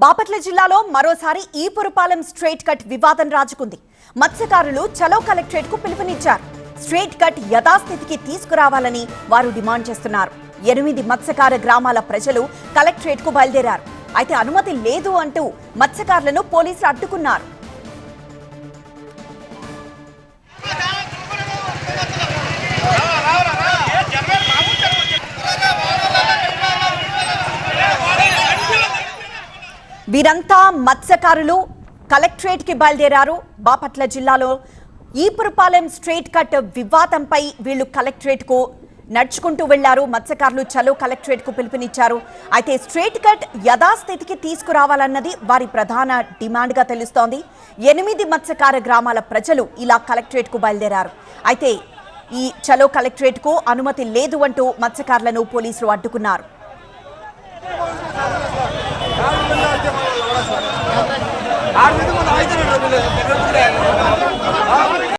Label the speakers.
Speaker 1: బాపట్ల జిల్లాలో మరోసారి Epurupalem straight cut వివాదం రాజుకుంది. మత్స్యకారులు చలో కలెక్టరేట్ కు పిలుపునిచ్చారు. స్ట్రెయిట్ కట్ యథాస్థితికి తీసుకురావాలని వారు డిమాండ్ చేస్తున్నారు. 8 మత్స్యకార గ్రామాల ప్రజలు కలెక్టరేట్ కు బయలుదేరారు. అయితే అనుమతి లేదు అంటూ మత్స్యకారులను పోలీసులు అడ్డుకున్నారు. వీరంతా మత్స్యకారులు కలెక్టరేట్ కి బయలుదేరారు. బాపట్ల జిల్లాలో ఈపురపాలెం స్ట్రెయిట్ కట్ వివాదంపై వీళ్ళు కలెక్టరేట్ కు నడుచుకుంటూ వెళ్లారు. మత్స్యకారులు చలో కలెక్టరేట్ కు పిలుపునిచ్చారు. అయితే స్ట్రెయిట్ కట్ యథాస్థితికి తీసుకురావాలన్నది వారి ప్రధాన డిమాండ్ గా తెలుస్తోంది. 8 మత్స్యకార గ్రామాల ప్రజలు ఇలా కలెక్టరేట్ కు బయలుదేరారు. అయితే ఈ చలో కలెక్టరేట్ కు అనుమతి లేదు అంటూ మత్స్యకారులను పోలీసులు అడ్డుకున్నారు.
Speaker 2: ఆరు